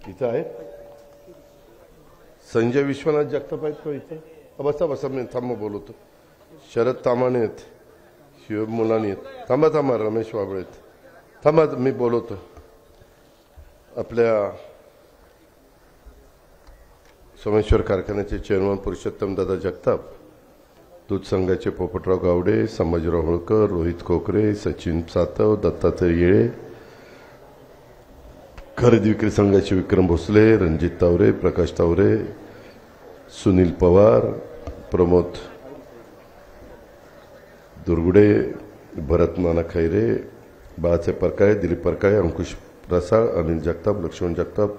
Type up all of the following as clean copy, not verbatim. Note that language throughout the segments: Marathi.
इथं आहे संजय विश्वनाथ जगताप आहेत का इथं? बसा बसा, मी थांबा बोलवतो. शरद तामाणे आहेत, शिव मुलानी आहेत. थांबा थांबा, रमेश वाबळे आहेत. थांबा, मी बोलवतो. आपल्या सोमेश्वर कारखान्याचे चेअरमन पुरुषोत्तम दादा जगताप, दूध संघाचे पोपटराव गावडे, संभाजीराव होळकर, रोहित कोकरे, सचिन सातव, दत्तात्रय येळे, खरेदी विक्री संघाचे विक्रम भोसले, रणजित तावरे, प्रकाश तावरे, सुनील पवार, प्रमोद दुर्गुडे, भरत नाना खैरे, बाळासाहेब परकाळे, दिलीप परकाळे, अंकुश रसाळ, अनिल जगताप, लक्ष्मण जगताप,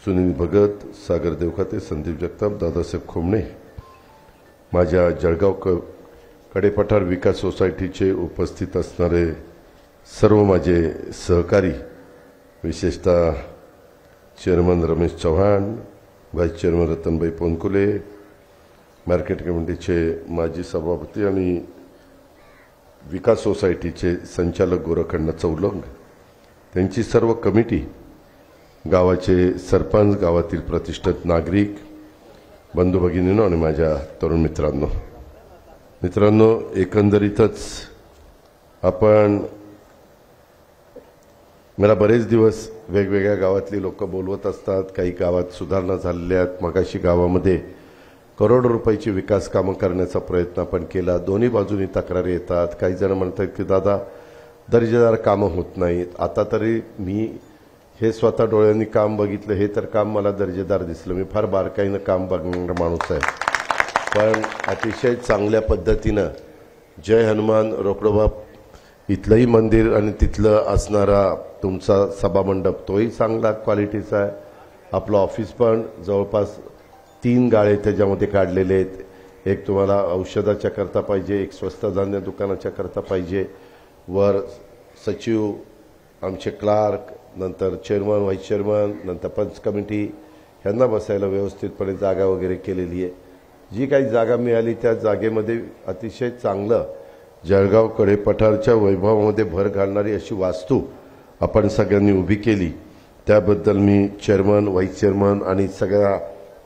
सुनील भगत, सागर देवखाते, संदीप जगताप, दादासाहेब खोमणे, माझ्या जळगाव कडेपठार विकास सोसायटीचे उपस्थित असणारे सर्व माझे सहकारी, विशेषतः chairman Ramesh Chavan, vice chairman Ratanbhai Ponkule, market कमिटीचे माजी सभापती आणि विकास सोसायटीचे संचालक गोरखंड चौलंग, त्यांची सर्व कमिटी, गावाचे सरपंच, गावातील प्रतिष्ठित नागरिक, बंधू भगिनींनो आणि माझ्या तरुण मित्रांनो, एकंदरीतच आपण मला बरेच दिवस वेगवेगळ्या गावातली लोक बोलवत असतात. काही गावात सुधारणा झालेल्या आहेत. मगाशी गावामध्ये करोडो रुपयाची विकास कामं करण्याचा प्रयत्न आपण केला. दोन्ही बाजूनी तक्रारी येतात. काही जण म्हणतात की दादा दर्जेदार कामं होत नाहीत. आता तरी मी हे स्वतः डोळ्यांनी काम बघितलं, हे तर काम मला दर्जेदार दिसलं. मी फार बारकाईनं काम बघणारा माणूस आहे, पण अतिशय चांगल्या पद्धतीनं जय हनुमान रोकडोबा इथलंही मंदिर आणि तिथलं असणारा तुमचा सभामंडप तोही चांगला क्वालिटीचा आहे. आपलं ऑफिस पण जवळपास 3 गाळे त्याच्यामध्ये काढलेले आहेत. एक तुम्हाला औषधाच्या करता पाहिजे, एक स्वस्त धान्य दुकानाच्या करता पाहिजे, वर सचिव, आमचे क्लार्क, नंतर चेअरमन, व्हाईस चेअरमन, नंतर पंच कमिटी ह्यांना बसायला व्यवस्थितपणे जागा वगैरे केलेली आहे. जी काही जागा मिळाली त्या जागेमध्ये अतिशय चांगलं जळगाव कडेपठारच्या वैभवामध्ये भर घालणारी अशी वास्तू आपण सगळ्यांनी उभी केली. त्याबद्दल मी चेअरमन, व्हाईस चेअरमन आणि सगळ्या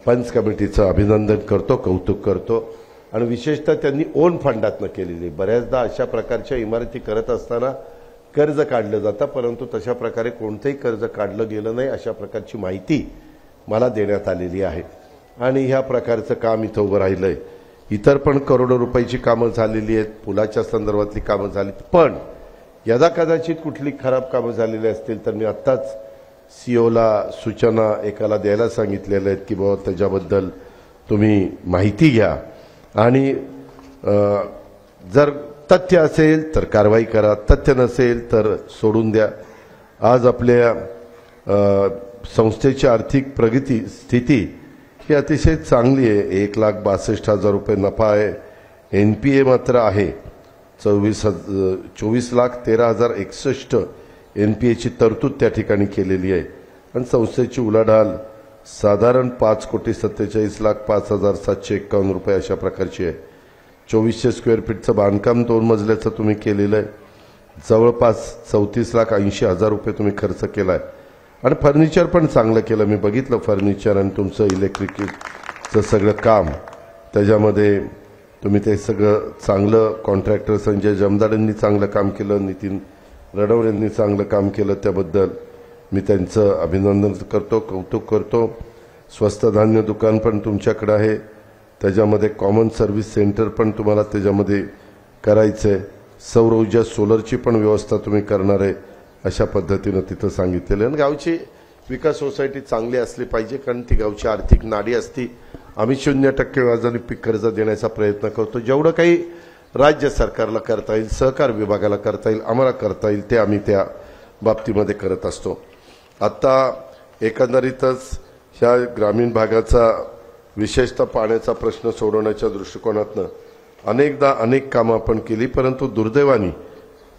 पंच कमिटीचं अभिनंदन करतो, कौतुक करतो. आणि विशेषतः त्यांनी ओन फंडातनं केलेली. बऱ्याचदा अशा प्रकारच्या इमारती करत असताना कर्ज काढलं जातं, परंतु तशा प्रकारे कोणतंही कर्ज काढलं गेलं नाही अशा प्रकारची माहिती मला देण्यात आलेली आहे. आणि ह्या प्रकारचं काम इथं उभं राहिलंय. इतर पण करोडो रुपयाची कामं झालेली आहेत, पुलाच्या संदर्भातली कामं झाली. पण यदा कदाचित कुठली खराब कामं झालेली असतील तर मी आत्ताच सीओला सूचना एकाला द्यायला सांगितलेल्या आहेत की बाबा त्याच्याबद्दल तुम्ही माहिती घ्या आणि जर तथ्य असेल तर कारवाई करा, तथ्य नसेल तर सोडून द्या. आज आपल्या संस्थेची आर्थिक प्रगती स्थिती ही अतिशय चांगली आहे. 1,62,000 रुपये नफा आहे. NPA मात्र आहे 24,13,061 NPAची तरतूद त्या ठिकाणी केलेली आहे. आणि संस्थेची उलाढाल साधारण 5,47,05,751 रुपये अशा प्रकारची आहे. 2400 स्क्वेअर फीटचं बांधकाम 2 मजल्याचं तुम्ही केलेलं आहे. जवळपास 34,80,000 रुपये तुम्ही खर्च केला आहे. आणि फर्निचर पण चांगलं केलं. मी बघितलं फर्निचर आणि तुमचं इलेक्ट्रिकचं सगळं काम, त्याच्यामध्ये तुम्ही ते सगळं चांगलं, कॉन्ट्रॅक्टर संजय जमदाडेंनी चांगलं काम केलं, नितीन रडवडेंनी चांगलं काम केलं. त्याबद्दल मी त्यांचं अभिनंदन करतो, कौतुक करतो. स्वस्त धान्य दुकान पण तुमच्याकडे आहे, त्याच्यामध्ये कॉमन सर्व्हिस सेंटर पण तुम्हाला त्याच्यामध्ये करायचं आहे. सौर ऊर्जा सोलरची पण व्यवस्था तुम्ही करणार आहे अशा पद्धतीनं तिथं सांगितलेलं आहे. आणि गावची विकास सोसायटी चांगली असली पाहिजे, कारण ती गावची आर्थिक नाडी असती. आम्ही 0% व्याजाने पीक कर्ज देण्याचा प्रयत्न करतो. जेवढं काही राज्य सरकारला करता येईल, सहकार विभागाला करता येईल, आम्हाला करता येईल ते आम्ही त्या बाबतीमध्ये करत असतो. आता एकंदरीतच ह्या ग्रामीण भागाचा विशेषतः पाण्याचा प्रश्न सोडवण्याच्या दृष्टिकोनातनं अनेकदा अनेक कामं आपण केली, परंतु दुर्दैवाने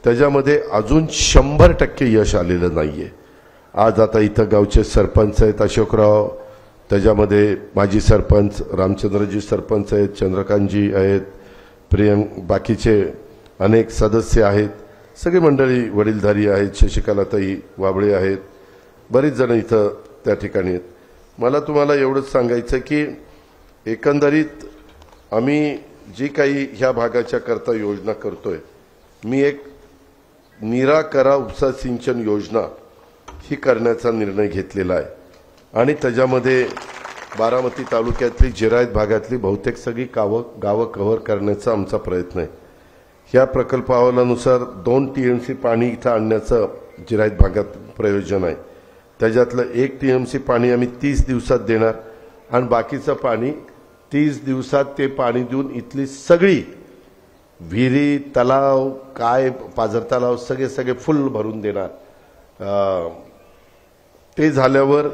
त्याच्यामध्ये अजून 100% यश आलेलं नाहीये. आज आता इथं गावचे सरपंच आहेत अशोकराव, त्याच्यामध्ये माजी सरपंच रामचंद्रजी सरपंच आहेत, चंद्रकांतजी आहेत, बाकीचे अनेक सदस्य आहेत, सगळी मंडळी वडीलधारी आहेत, शशिकलाताई वाबळे आहेत, बरीच जण इथं त्या ठिकाणी आहेत. मला तुम्हाला एवढंच सांगायचं की एकंदरीत आम्ही जी काही ह्या भागाच्या करता योजना करतोय, मी एक निराकरा उपसा सिंचन योजना ही करण्याचा निर्णय घेतलेला आहे आणि त्याच्यामध्ये बारामती तालुक्यातली जिरायत भागातली बहुतेक सगळी गावं कव्हर करण्याचा आमचा प्रयत्न आहे. ह्या प्रकल्प अहवालानुसार 2 TMC पाणी इथं आणण्याचं जिरायत भागात प्रयोजन आहे. त्याच्यातलं 1 TMC पाणी आम्ही 30 दिवसात देणार आणि बाकीचं पाणी 30 दिवसात ते पाणी देऊन इथली सगळी विहिरी, तलाव, काय पाझर तलाव सगळे फुल भरून देणार. ते झाल्यावर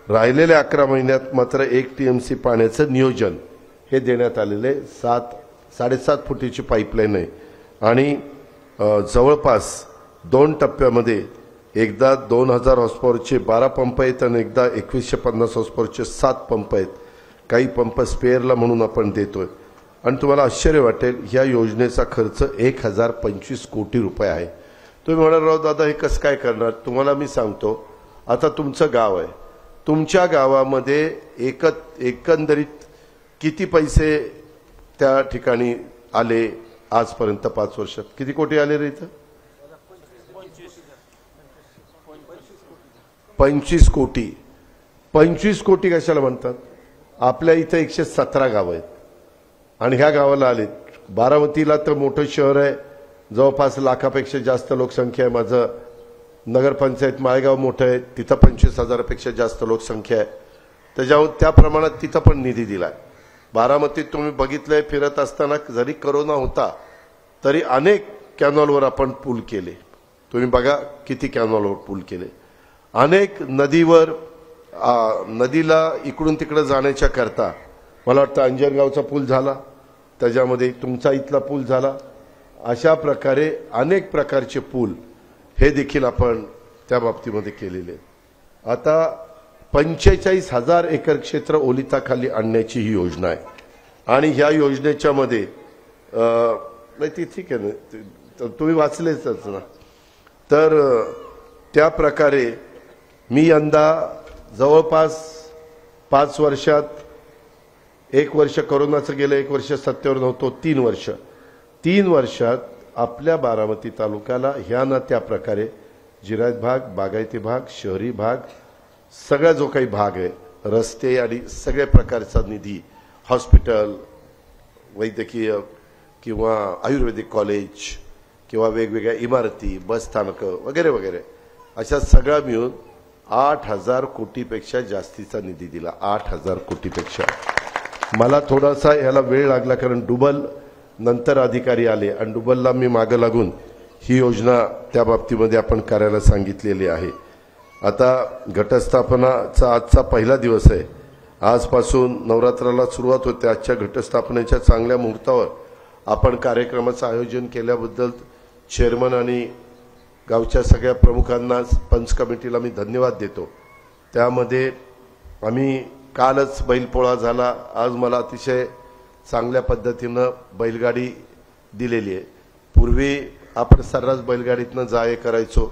राहिलेल्या 11 महिन्यात मात्र 1 TMC पाण्याचं नियोजन हे देण्यात आलेले 7.5 फुटीची पाईपलाईन आहे आणि जवळपास 2 टप्प्यामध्ये एकदा 2000 हॉर्सपॉवरचे 12 पंप आहेत आणि एकदा 2150 हॉर्सपॉवरचे 7 पंप आहेत. काही पंप स्पेअरला म्हणून आपण देतोय आणि तुम्हाला आश्चर्य वाटेल ह्या योजनेचा खर्च 1025 कोटी रुपये आहे. तुम्ही म्हणाल राव दादा हे कसं काय करणार? तुम्हाला मी सांगतो. आता तुमचं गाव आहे, तुमच्या गावामध्ये एकंदरीत किती पैसे त्या ठिकाणी आले आजपर्यंत 5 वर्षात? किती कोटी आले रे इथं? 25 कोटी. 25 कोटी कशाला म्हणतात? आपल्या इथं 117 गाव आहेत आणि ह्या गावाला आलेत. बारामतीला तर मोठं शहर आहे, जवळपास लाखापेक्षा जास्त लोकसंख्या आहे. माझं नगरपंचायत माळेगाव मोठं आहे, तिथं 25,000पेक्षा जास्त लोकसंख्या आहे. त्याच्यावर त्या प्रमाणात तिथं पण निधी दिलाय. बारामतीत तुम्ही बघितलंय फिरत असताना, जरी करोना होता तरी अनेक कॅनॉलवर आपण पूल केले. तुम्ही बघा किती कॅनॉलवर पूल केले. अनेक नदीवर नदीला इकडून तिकडे जाण्याच्या करता मला वाटतं अंजनगावचा पूल झाला, त्याच्यामध्ये तुमचा इथला पूल झाला. अशा प्रकारे अनेक प्रकारचे पूल हे देखील आपण त्या बाबतीमध्ये केलेले. आता 45,000 एकर क्षेत्र ओलिताखाली आणण्याची ही योजना आहे आणि ह्या योजनेच्या मध्ये नाही ती ठीक आहे ना, तुम्ही वाचलेच ना. तर त्या प्रकारे मी यंदा जवळपास 5 वर्षात, 1 वर्ष करोनाचं गेलं, 1 वर्ष सत्तेवर नव्हतो, 3 वर्षात आपल्या बारामती तालुक्याला ह्या ना त्या प्रकारे जिरायत भाग, बागायती भाग, शहरी भाग, सगळा जो काही भाग आहे, रस्ते आणि सगळ्या प्रकारचा निधी, हॉस्पिटल, वैद्यकीय किंवा आयुर्वेदिक कॉलेज किंवा वेगवेगळ्या इमारती, बस स्थानकं वगैरे वगैरे अशा सगळा मिळून 8,000 कोटीपेक्षा जास्तीचा निधी दिला. 8,000 कोटीपेक्षा. मला थोडासा याला वेळ लागला कारण डुबल नंतर अधिकारी आले आणि डुबलला मी मागे लागून ही योजना त्या बाबतीमध्ये आपण करायला सांगितलेली आहे. आता घटस्थापनाचा आजचा पहिला दिवस आहे. आजपासून नवरात्राला सुरुवात होते. आजच्या घटस्थापनेच्या चांगल्या मुहूर्तावर आपण कार्यक्रमाचं आयोजन केल्याबद्दल चेअरमन आणि गावच्या सगळ्या प्रमुखांना, पंच कमिटीला मी धन्यवाद देतो. त्यामध्ये आम्ही कालच बैलपोळा झाला. आज मला अतिशय चांगल्या पद्धतीनं बैलगाडी दिलेली आहे. पूर्वी आपण सर्रास बैलगाडीतनं जाये करायचो,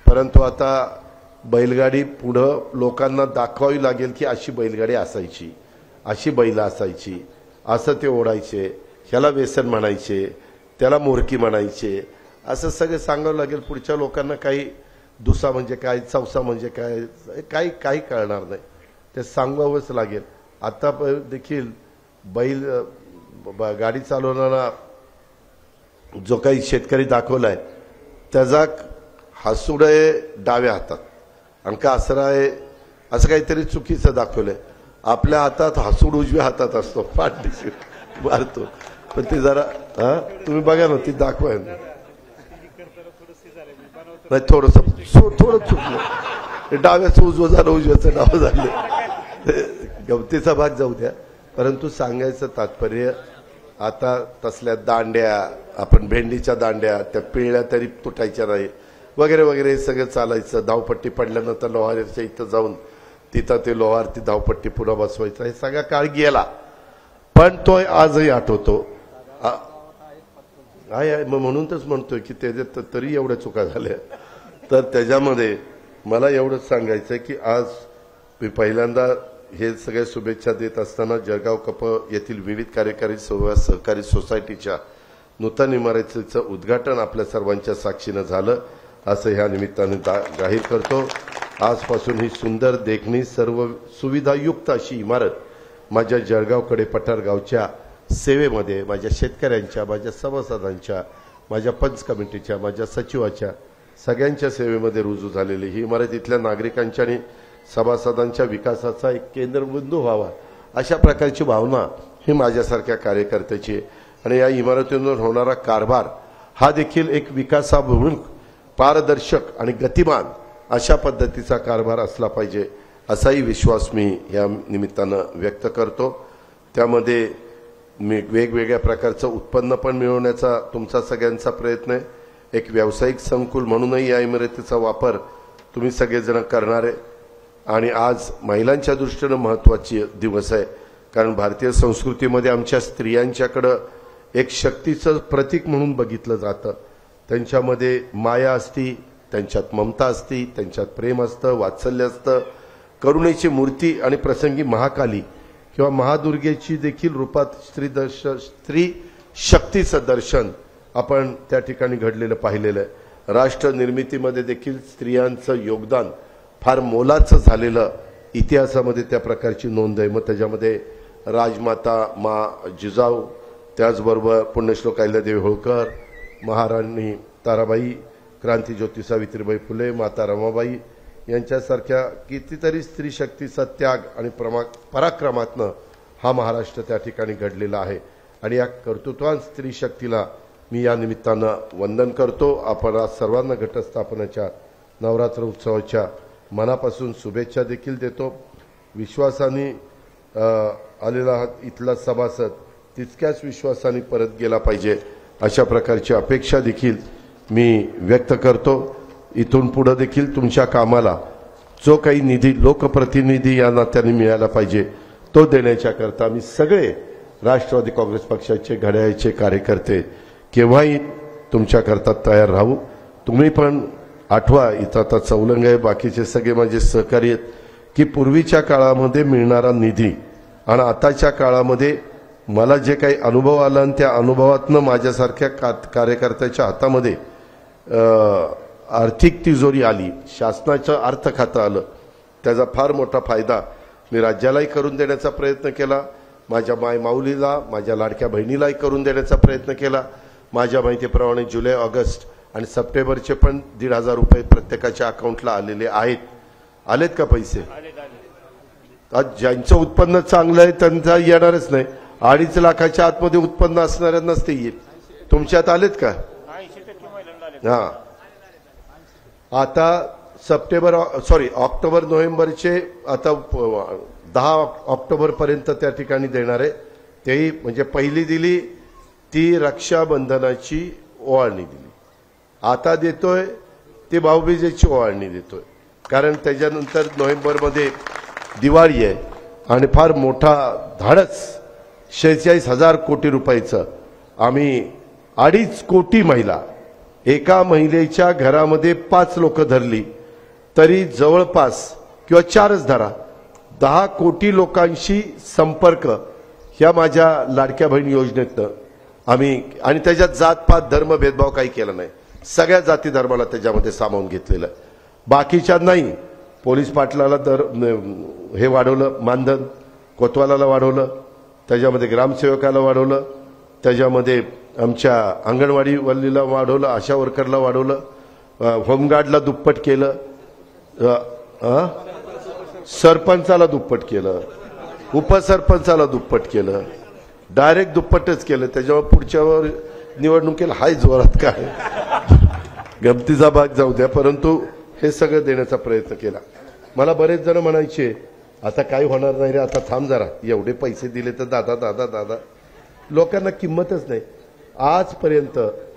परंतु आता बैलगाडी पुढं लोकांना दाखवावी लागेल की अशी बैलगाडी असायची, अशी बैल असायची, असं ते ओढायचे, ह्याला व्यसन म्हणायचे, त्याला मोरकी म्हणायचे, असं सगळं सांगावं लागेल. पुढच्या लोकांना काही दुसा म्हणजे काय, चौसा म्हणजे काय, काही कळणार नाही. ते सांगावंच लागेल. आता देखील बैल गाडी चालवणारा जो काही शेतकरी दाखवलाय त्याचा हासूड आहे डाव्या हातात, अंका आसरा आहे, असं काहीतरी चुकीचं दाखवलंय. आपल्या हातात हासूड उजव्या हातात असतो, पाठ मारतो. पण ते जरा तुम्ही बघा ना, ती दाखवाय नाही, थोडं चुकलं. डाव्याचं उजवं झालं, उजव्याचं डावं झालं. गमतीचा भाग जाऊ द्या. परंतु सांगायचं तात्पर्य, आता तसल्या दांड्या, आपण भेंडीच्या दांड्या त्या पिळल्या तरी तुटायच्या नाही वगैरे वगैरे हे सगळं चालायचं. धावपट्टी पडल्यानंतर लोहारच्या इथं जाऊन तिथं ते लोहार ती धावपट्टी पुन्हा बसवायचं, हे सगळा काळ गेला. पण तो आजही आठवतो. आहे मग म्हणून तरच म्हणतोय की त्याच्यात तरी एवढ्या चुका झाल्या. तर त्याच्यामध्ये मला एवढंच सांगायचं की आज मी पहिल्यांदा हे सगळे शुभेच्छा देत असताना जळगाव कप येथील विविध कार्यकारी सहकारी सोसायटीच्या नूतन इमारतीचं उद्घाटन आपल्या सर्वांच्या साक्षीनं झालं असं ह्या निमित्ताने जाहीर करतो। आजपासून ही सुंदर देखणी सर्व सुविधायुक्त अशी इमारत माझ्या जळगावकडे पठार गावच्या सेवेमध्ये माझ्या शेतकऱ्यांच्या, माझ्या सभासदांच्या, माझ्या पंच कमिटीच्या, माझ्या सचिवाच्या सगळ्यांच्या सेवेमध्ये रुजू झालेली ही इमारत इथल्या नागरिकांच्या आणि सभासदांच्या विकासाचा एक केंद्रबिंदू व्हावा अशा प्रकारची भावना ही माझ्यासारख्या कार्यकर्त्याची आणि या इमारतींवर होणारा कारभार हा देखील एक विकासाभिमुख, पारदर्शक आणि गतिमान अशा पद्धतीचा कारभार असला पाहिजे असाही विश्वास मी या निमित्तानं व्यक्त करतो। त्यामध्ये मी वेगवेगळ्या प्रकारचं उत्पन्न पण मिळवण्याचा तुमचा सगळ्यांचा प्रयत्न आहे। एक व्यावसायिक संकुल म्हणूनही या इमारतीचा वापर तुम्ही सगळेजण करणार आहे आणि आज महिलांच्या दृष्टीने महत्त्वाची दिवस आहे कारण भारतीय संस्कृतीमध्ये आमच्या स्त्रियांच्याकडे एक शक्तीचं प्रतीक म्हणून बघितलं जातं। त्यांच्यामध्ये माया असती, त्यांच्यात ममता असती, त्यांच्यात प्रेम असतं, वात्सल्य असतं, करुणेची मूर्ती आणि प्रसंगी महाकाली किंवा महादुर्गेची देखील रूपात स्त्री शक्तीचं दर्शन आपण त्या ठिकाणी घडलेलं पाहिलेलं आहे। राष्ट्र निर्मितीमध्ये देखील स्त्रियांचं योगदान फार मोलाचं झालेलं इतिहासामध्ये त्या प्रकारची नोंद आहे। मग त्याच्यामध्ये राजमाता मा जिजाऊ, त्याचबरोबर पुण्यश्लोक अहिल्यादेवी होळकर, महाराणी ताराबाई, क्रांतीज्योती सावित्रीबाई फुले, माता रमाबाई यांच्यासारख्या कितीतरी स्त्री शक्तीचा त्याग आणि पराक्रमातनं हा महाराष्ट्र त्या ठिकाणी घडलेला आहे आणि या कर्तृत्वान स्त्री शक्तीला मी या निमित्तानं वंदन करतो। आपण आज सर्वांना घटस्थापनेच्या नवरात्र उत्सवाच्या मनापासून शुभेच्छा देखील देतो। विश्वासाने आलेला इथला सभासद तितक्याच विश्वासाने परत गेला पाहिजे अशा प्रकारची अपेक्षा देखील मी व्यक्त करतो। इथून पुढे देखील तुमच्या कामाला जो काही निधी लोकप्रतिनिधी या नात्याने मिळाला पाहिजे तो देण्याच्या करता मी सगळे राष्ट्रवादी काँग्रेस पक्षाचे घड्याळाचे कार्यकर्ते केव्हाही तुमच्या करता तयार राहू। तुम्ही पण आठवा, इथं आता चौलंग आहे, बाकीचे सगळे माझे सहकारी आहेत की पूर्वीच्या काळामध्ये मिळणारा निधी आणि आताच्या काळामध्ये मला जे काही अनुभव आला आणि त्या अनुभवातनं माझ्यासारख्या कार्यकर्त्याच्या हातामध्ये आर्थिक तिजोरी आली, शासनाचं अर्थ खातं आलं, त्याचा फार मोठा फायदा मी राज्यालाही करून देण्याचा प्रयत्न केला, माझ्या माऊलीला, माझ्या लाडक्या बहिणीलाही करून देण्याचा प्रयत्न केला। माझ्या माहितीप्रमाणे जुलै, ऑगस्ट आणि सप्टेंबरचे पण 1,500 रुपये प्रत्येकाच्या अकाउंटला आलेले आहेत। आलेत का पैसे? आज ज्यांचं उत्पन्न चांगलं आहे त्यांचा येणारच नाही, 2.5 लाखाच्या आतमध्ये उत्पन्न असणाऱ्यांनाच ते येईल। तुमच्यात आलेत का? हा, आता ऑक्टोबर नोव्हेंबरचे आता 10 ऑक्टोबर पर्यंत त्या ठिकाणी देणार आहे। तेही म्हणजे पहिली दिली ती रक्षाबंधनाची ओवाळणी दिली, आता देतोय ती भाऊबीजेची ओवाळणी देतोय कारण त्याच्यानंतर नोव्हेंबरमध्ये दिवाळी आहे आणि फार मोठा धाडस 46,000 कोटी रुपयाचं आम्ही 2.5 कोटी महिला, एका महिलेच्या घरामध्ये 5 लोक धरली तरी जवळपास किंवा 4च धरा 10 कोटी लोकांशी संपर्क ह्या माझ्या लाडक्या बहीण योजनेतनं आम्ही, आणि त्याच्यात जातपात धर्म भेदभाव काही केला नाही, सगळ्या जाती धर्माला त्याच्यामध्ये सामावून घेतलेलं। बाकीच्या नाही, पोलीस पाटलाला हे वाढवलं, मानधन कोतवालाला वाढवलं, त्याच्यामध्ये ग्रामसेवकाला वाढवलं, त्याच्यामध्ये आमच्या अंगणवाडी वल्लीला वाढवलं, आशा वर्करला वाढवलं, होमगार्डला दुप्पट केलं, सरपंचाला दुप्पट केलं, उपसरपंचाला दुप्पट केलं, डायरेक्ट दुप्पटच केलं। त्याच्यावर पुढच्यावर निवडणुकीला हाय जोरात काय गमतीचा भाग जाऊ द्या, परंतु हे सगळं देण्याचा प्रयत्न केला। मला बरेच जण म्हणायचे आता काय होणार नाही रे, आता थांब जरा, एवढे पैसे दिले तर दादा दादा दादा, लोकांना किंमतच नाही।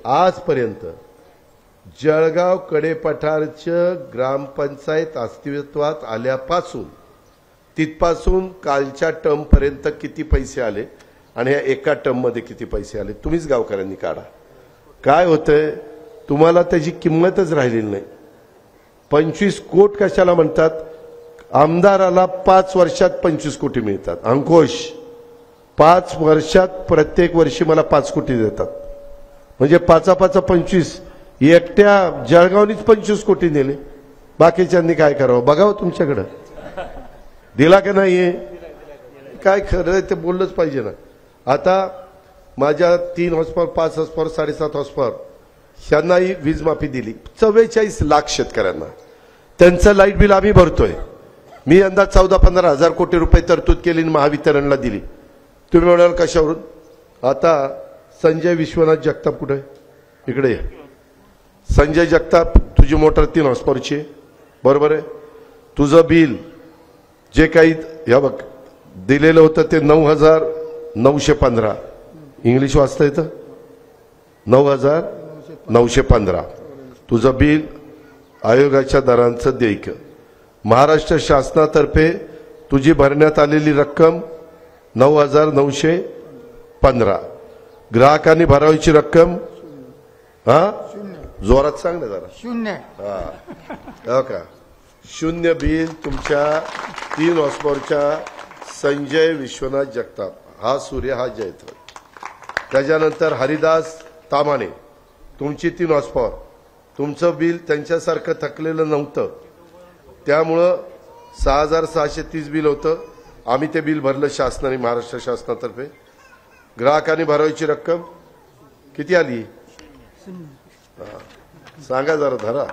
आजपर्यंत जळगाव कडेपठारचं ग्रामपंचायत अस्तित्वात आल्यापासून तिथपासून कालच्या टर्म पर्यंत किती पैसे आले आणि या एका टर्म मध्ये किती पैसे आले तुम्हीच गावकऱ्यांनी काढा। काय होतंय, तुम्हाला त्याची किंमतच राहिलेली नाही। 25 कोट कशाला म्हणतात? आमदाराला 5 वर्षात 25 कोटी मिळतात. अंकुश, 5 वर्षात प्रत्येक वर्षी मला 5 कोटी देतात. म्हणजे 5 25, एकट्या जळगावनीच 25 कोटी दिले. बाकीच्यांनी काय करावं बघावं तुमच्याकडं. दिला का नाहीये? काय खरं ते बोललंच पाहिजे ना. आता माझ्या 3 हॉर्सपावर, 5 हॉर्सपावर, 7.5 हॉर्सपावर ह्यांनाही वीज माफी दिली. 44 लाख शेतकऱ्यांना. त्यांचं लाईट बिल आम्ही भरतोय. मी यंदा 14-15 हजार कोटी रुपये तरतूद केली आणि महावितरणला दिली. तुम्ही म्हणाल कशावरून? आता संजय विश्वनाथ जगताप कुठे? इकडे या. संजय जगताप, तुझी मोटर 3 हॉर्सपावरची आहे, बरोबर आहे. तुझं बिल जे काही या बघ दिलेलं होतं ते 9,915. इंग्लिश वाचता येतं? 9,915. तुझं बिल आयोगाच्या दरांचं देयक. महाराष्ट्र शासनातर्फे तुझी भरण्यात आलेली रक्कम 9,915. ग्राहकांनी भरायची रक्कम जोरात सांग ना जरा. 0. हो का? 0 बिल तुमच्या 3 हॉर्सपावरच्या संजय विश्वनाथ जगताप. हा सूर्य, हा जयत्र. त्याच्यानंतर हरिदास तामाणे, तुमची 3 हॉर्सपावर. तुमचं बिल त्यांच्यासारखं थकलेलं नव्हतं, त्यामुळं 6,630 बिल होतं. आम्ही ते बिल भरलं शासनाने, महाराष्ट्र शासनातर्फे. ग्राहकांनी भरायची रक्कम किती आली? सांगा जरा, धरा.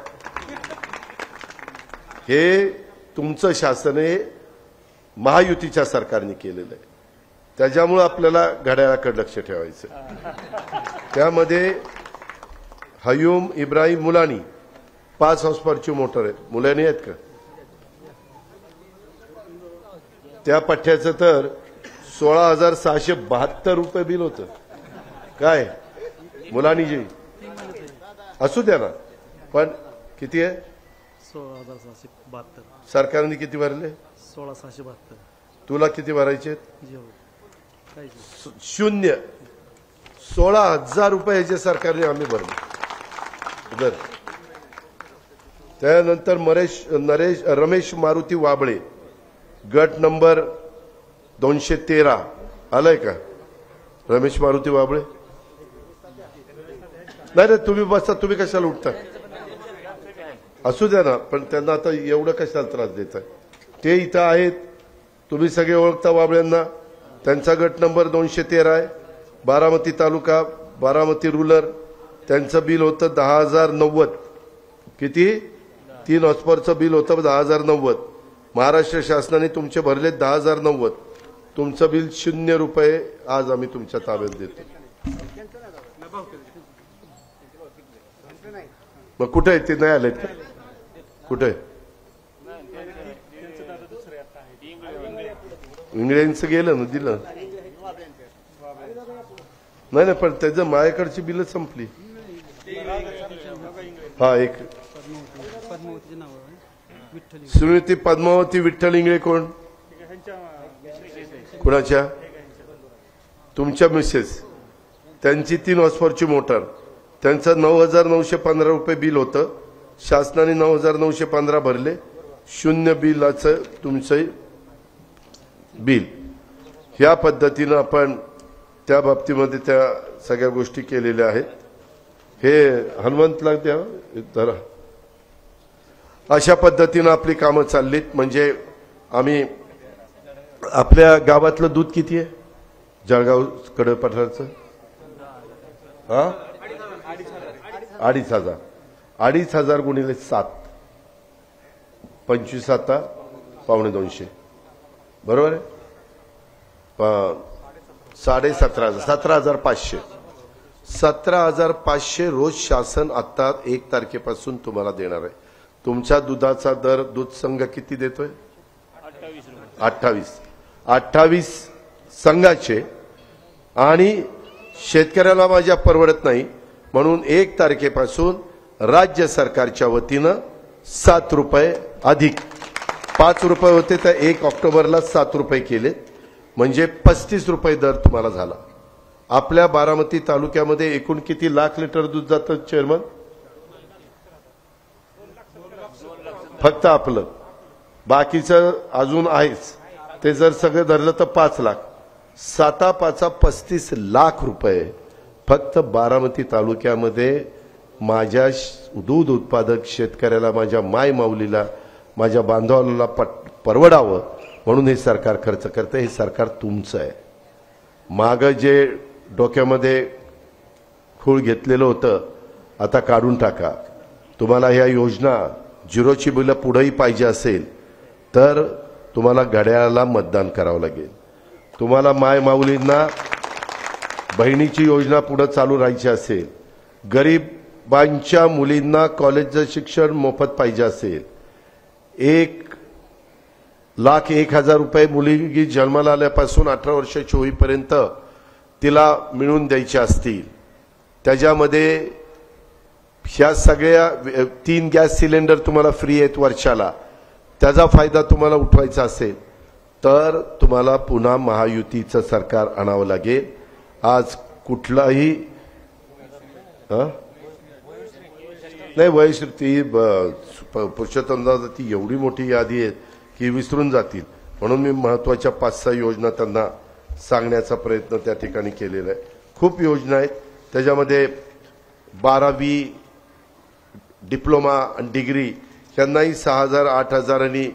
हे तुमचं शासन आहे, महायुतीच्या सरकारने केलेलं आहे. त्याच्यामुळे आपल्याला घड्याळाकडे लक्ष ठेवायचं. त्यामध्ये हयूम इब्राहिम मुलानी 5 हॉर्सपावरची मोटर आहे. मुलानी आहेत का? त्या पठ्ठ्याचं तर 16,672 रुपये बिल होतं. काय मुलानी जी असू द्या ना, पण किती आहे? 16,672. सरकारने किती भरले? 16,672. तुला किती भरायचे? 0. 16,000 रुपये ह्याचे सरकारने आम्ही भरले. दर. त्यानंतर रमेश मारुती वाबळे, गट नंबर 213 आलाय का? रमेश मारुती वाबळे? नाही रे, तुम्ही बसता, तुम्ही कशाला उठता? असू द्या ना, पण त्यांना आता एवढं कशाला त्रास देत आहे? ते इथं आहेत, तुम्ही सगळे ओळखता वाबळ्यांना. त्यांचा गट नंबर 213 आहे, बारामती तालुका, बारामती रूरल. त्यांचं बिल होतं 10,090. किती? 3 हॉर्सपावरचं बिल होतं 10,090. महाराष्ट्र शासनाने तुमचे भरले 10,090. तुमचं बिल 0 रुपये आज आम्ही तुमच्या ताब्यात देतो. मग कुठे आहे ते? नाही आलेत का? कुठे? इंग्लंडचं गेलं ना, दिलं नाही ना, पण त्याचं माझ्याकडची बिल संपली. हा, एक सुनीती पद्मावती विठ्ठल इंगळे. कोण? कुणाच्या? तुमच्या मिसेस. त्यांची 3 हॉर्सपावरची मोटर. त्यांचं 9,915 रुपये बिल होतं. शासनाने 9,915 भरले. 0 बिलाचं तुमचं बिल. ह्या पद्धतीनं आपण त्या बाबतीमध्ये त्या सगळ्या गोष्टी केलेल्या आहेत. हे हनुमंतला द्या जरा. अशा पद्धतीनं आपली कामं चाललीत. म्हणजे आम्ही आपल्या गावातलं दूध किती आहे? जळगाव कडे पठारचं 2,500. 2,500 गुणिले 7, 25 7 2,250. बरोबर आहे? 17,500. 17,500. 17,500 रोज शासन आता 1 तारखेपासून तुम्हाला देणार आहे. तुमच्या दुधाचा दर दूध संघ किती देतोय? 28 संघाचे. आणि शेतकऱ्याला माझ्या परवडत नाही म्हणून 1 तारखेपासून राज्य सरकारच्या वतीनं 7 रुपये अधिक 5 रुपये होते, तर 1 ऑक्टोबरला 7 रुपये केले. म्हणजे 35 रुपये दर तुम्हाला झाला. आपल्या बारामती तालुक्यामध्ये एकूण किती लाख लिटर दूध जातं चेअरमन? फक्त आपलं, बाकीचं अजून आहेच. ते जर सगळं धरलं तर 5 लाख, 7-5 35 लाख रुपये फक्त बारामती तालुक्यामध्ये माझ्या दूध उत्पादक शेतकऱ्याला, माझ्या माय माऊलीला, माझ्या बांधवाला परवडावं म्हणून हे सरकार खर्च करतं. हे सरकार तुमचं आहे. मागं जे डोक्यामध्ये खूळ घेतलेलं होतं आता काढून टाका. तुम्हाला ह्या योजना झिरोची बिलं पुढेही पाहिजे असेल तर तुम्हाला घड्याळाला मतदान करावं लागेल. तुम्हाला माय माऊलींना बहिणीची योजना पुढे चालू राहायची असेल, गरीबांच्या मुलींना कॉलेजचं शिक्षण मोफत पाहिजे असेल, 1,01,000 रुपये मुलगी जन्माला आल्यापासून 18 वर्षाची होईपर्यंत तिला मिळून द्यायचे असतील, त्याच्यामध्ये ह्या सगळ्या 3 गॅस सिलेंडर तुम्हाला फ्री आहेत वर्षाला, त्याचा फायदा तुम्हाला उठवायचा असेल तर तुम्हाला पुन्हा महायुतीचं सरकार आणावं लागेल. आज कुठलाही नाही वयश्री पुरुषोत्तमदादा ती एवढी मोठी यादी आहे की विसरून जातील, म्हणून मी महत्वाच्या 5-6 योजना त्यांना सांगण्याचा प्रयत्न त्या ठिकाणी केलेला आहे. खूप योजना आहेत, त्याच्यामध्ये 12वी डिप्लोमा आणि डिग्री यांनाही 6,000, 8,000 आणि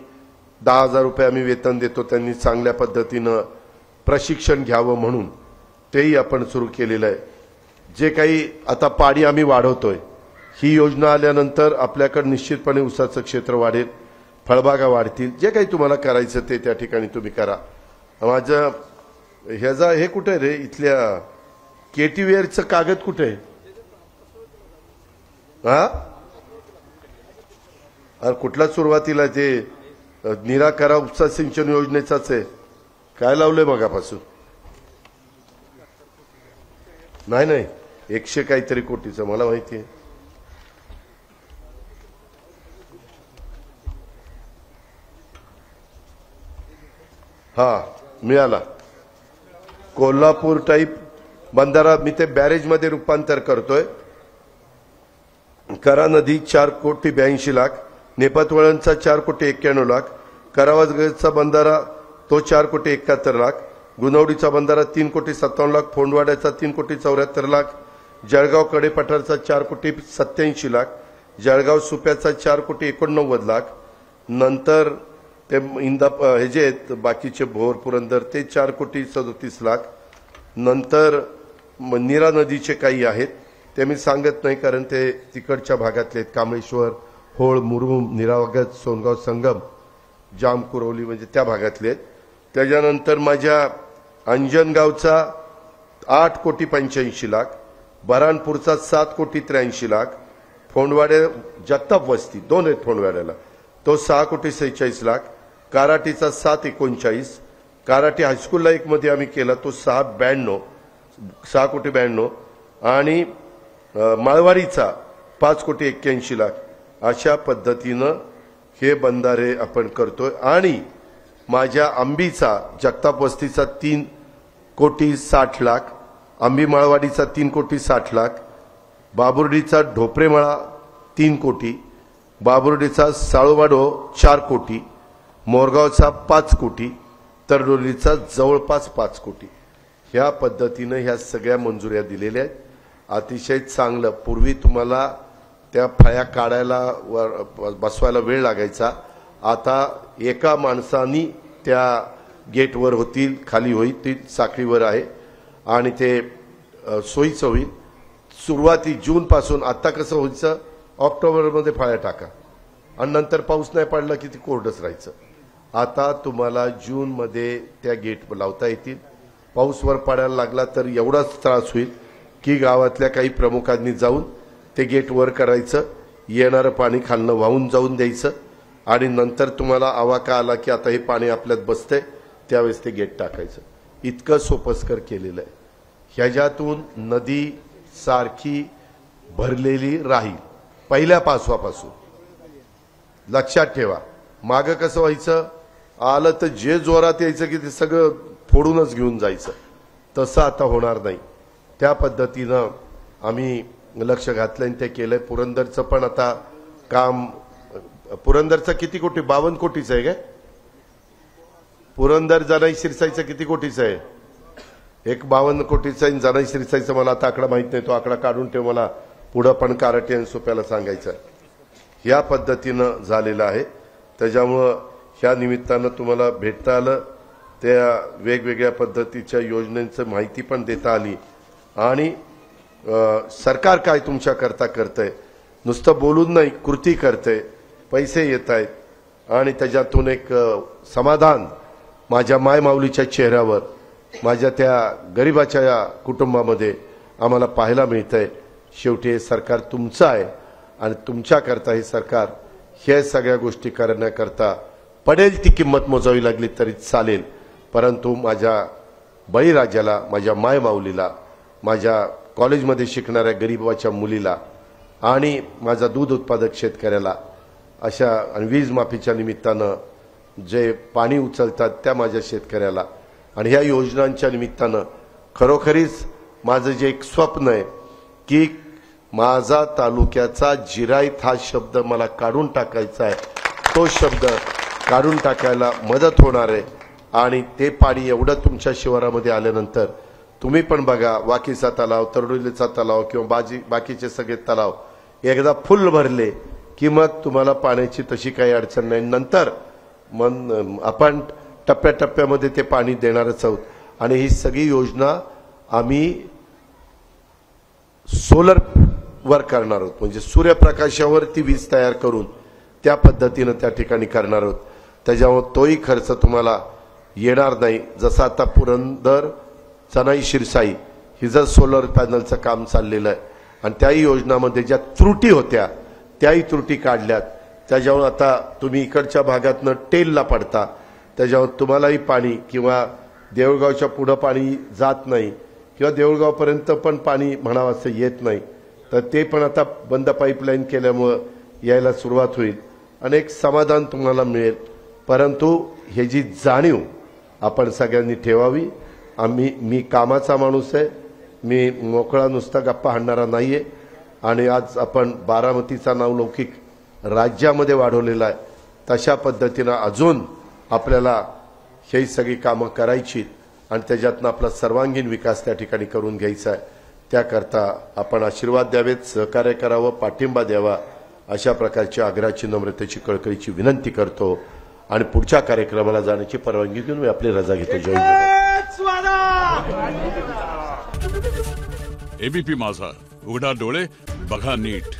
10,000 रुपये आम्ही वेतन देतो. त्यांनी चांगल्या पद्धतीनं प्रशिक्षण घ्यावं म्हणून तेही आपण सुरू केलेलं आहे. जे काही आता पाडी आम्ही वाढवतोय, ही योजना आल्यानंतर आपल्याकडे निश्चितपणे ऊसाचं क्षेत्र वाढेल, फळबागा वाढतील. जे काही तुम्हाला करायचं ते त्या ठिकाणी तुम्ही करा. माझं ह्याचा हे कुठे रे, इथल्या केटीवेअरचं कागद कुठे आहे? हा अरे कुठला सुरुवातीला ते निराकरा उपसा सिंचन योजनेचाच आहे. काय लावलंय मगापासून? नाही 100 काहीतरी कोटीचं मला माहिती आहे. हा मिळाला. कोल्हापूर टाईप बंधारा मी ते बॅरेजमध्ये रूपांतर करतोय. करा नदी 4,82,00,000, नेपतवळणचा 4,91,00,000, करावजचा बंधारा तो 4,71,00,000, गुणवडीचा बंधारा 3,57,00,000, फोंडवाड्याचा 3,74,00,000, जळगाव कडेपठारचा 4,87,00,000, जळगाव सुप्याचा 4,89,00,000, नंतर ते हे जे आहेत बाकीचे भोर पुरंदर ते 4,37,00,000, नंतर नीरा नदीचे काही आहेत ते मी सांगत नाही कारण ते तिकडच्या भागातले आहेत. कामेश्वर, होळ, मुरुम, निरावगत, सोनगाव संगम, जाम कुरवली म्हणजे त्या भागातले आहेत. त्याच्यानंतर माझ्या अंजनगावचा 8,85,00,000, बऱ्हाणपूरचा 7,83,00,000, फोंडवाडे जगताप वस्ती 2 आहेत फोंडवाड्याला तो 6,46,00,000, काराटीचा 7,39,00,000, काराटी हायस्कूलला एक मध्ये आम्ही केला तो 6,92,00,000 आणि माळवाडीचा 5,81,00,000. अशा पद्धतीनं हे बंधारे आपण करतोय. आणि माझ्या आंबीचा जगताप वस्तीचा 3,60,00,000, आंबी माळवाडीचा 3,60,00,000, बाबुर्डीचा ढोपरेमळा 3 कोटी, बाबुर्डीचा साळोवाडो 4 कोटी, मोरगावचा 5 कोटी, तरडोलीचा जवळपास 5 कोटी. ह्या पद्धतीनं ह्या सगळ्या मंजुऱ्या दिलेल्या आहेत. अतिशय चांगलं. पूर्वी तुम्हाला त्या फळ्या काढायला बसवायला वेळ लागायचा, आता एका माणसानी त्या गेटवर होतील, खाली होईल, ती साखळीवर आहे आणि ते सोयीचं होईल. सुरुवाती जून पासून आता कसं व्हायचं, ऑक्टोबरमध्ये फळ्या टाका आणि नंतर पाऊस नाही पडला की ती कोरडच राहायचं. आता तुम्हाला जूनमध्ये त्या गेट लावता येतील. पाऊस वर पडायला लागला तर एवढाच त्रास होईल की गावातल्या काही प्रमुखांनी जाऊन ते गेट वर करायचं, येणारं पाणी खालनं वाहून जाऊन द्यायचं आणि नंतर तुम्हाला आवाका आला की आता हे पाणी आपल्यात बसतंय त्यावेळेस ते गेट टाकायचं. इतकं सोपस्कर केलेलं आहे. ह्याच्यातून नदी सारखी भरलेली राहील पहिल्या पासवापासून. लक्षात ठेवा. मागं कसं व्हायचं, आलं तर जे जोरात यायचं की ते सगळं फोडूनच घेऊन जायचं, तसं आता होणार नाही. त्या पद्धतीनं आम्ही लक्ष घातलं आणि ते केलंय. पुरंदरचं पण आता काम पुरंदरचा किती कोटी? 52 कोटीचा आहे काय? पुरंदर जनाई शिरसाईचं किती कोटीचं आहे? एक 52 कोटीचा आहे. जनाई शिरसाईचं मला आता आकडा माहित नाही, तो आकडा काढून ठेव, मला पुढं पण काराटे आणि सोप्याला सांगायचं आहे. या पद्धतीनं झालेलं आहे. त्याच्यामुळं ह्या निमित्तानं तुम्हाला भेटता आलं, त्या वेगवेगळ्या पद्धतीच्या योजनांचं माहिती पण देता आली आणि सरकार काय तुमच्याकरता करतंय, नुसतं बोलून नाही कृती करतंय, पैसे येत आहेत आणि त्याच्यातून एक समाधान माझ्या मायमाऊलीच्या चेहऱ्यावर, माझ्या त्या गरिबाच्या कुटुंबामध्ये आम्हाला पाहायला मिळतंय. शेवटी हे सरकार तुमचं आहे आणि तुमच्याकरता हे सरकार हे सगळ्या गोष्टी करण्याकरता पडेल ती किंमत मोजावी लागली तरी चालेल, परंतु माझ्या बळीराजाला, माझ्या मायमाऊलीला, माझ्या कॉलेजमध्ये शिकणाऱ्या गरिबाच्या मुलीला आणि माझा दूध उत्पादक शेतकऱ्याला अशा आणि वीज माफीच्या निमित्तानं जे पाणी उचलतात त्या माझ्या शेतकऱ्याला आणि ह्या योजनांच्या निमित्तानं खरोखरीच माझं जे एक स्वप्न आहे की माझा तालुक्याचा जिरायत हा शब्द मला काढून टाकायचा आहे, तो शब्द काढून टाकायला मदत होणार आहे. आणि ते पाणी एवढं तुमच्या शिवारामध्ये आल्यानंतर तुम्ही पण बघा, वाकीचा तलाव, तरडोलीचा तलाव किंवा बाकीचे सगळे तलाव एकदा फुल भरले की मग तुम्हाला पाण्याची तशी काही अडचण नाही. नंतर मग आपण टप्प्याटप्प्यामध्ये ते पाणी देणारच आहोत. आणि ही सगळी योजना आम्ही सोलर वर करणार आहोत, म्हणजे सूर्यप्रकाशावर ती वीज तयार करून त्या पद्धतीनं त्या ठिकाणी करणार आहोत. त्याच्यामुळे तोही खर्च तुम्हाला येणार नाही. जसं आता पुरंदर जनाई शिरसाई ही जर सोलर पॅनलचं काम चाललेलं आहे आणि त्याही योजनामध्ये ज्या त्रुटी होत्या त्याही त्रुटी काढल्यात. त्याच्यावर आता तुम्ही इकडच्या भागातनं टेलला पडता, त्याच्यावर तुम्हालाही पाणी किंवा देऊळगावच्या पुढं पाणी जात नाही किंवा देऊळगावपर्यंत पण पाणी म्हणावं असं येत नाही, तर ते पण आता बंद पाईपलाईन केल्यामुळं यायला सुरुवात होईल आणि एक समाधान तुम्हाला मिळेल. परंतु हे जी जाणीव आपण सगळ्यांनी ठेवावी. मी कामाचा माणूस आहे, मी मोकळा नुसता गप्पा हाणणारा नाहीये. आणि आज आपण बारामतीचा नावलौकिक राज्यामध्ये वाढवलेला आहे, तशा पद्धतीनं अजून आपल्याला ही सगळी कामं करायची आणि त्याच्यातनं आपला सर्वांगीण विकास त्या ठिकाणी करून घ्यायचा आहे. त्याकरता आपण आशीर्वाद द्यावेत, सहकार्य करावं, पाठिंबा द्यावा, अशा प्रकारची आग्रहाची, नम्रतेची, कळकळीची विनंती करतो आणि पुढच्या कार्यक्रमाला जाण्याची परवानगी देऊन मी आपली रजा घेतो. जय हिंद. एबीपी माझा, उघडा डोळे बघा नीट.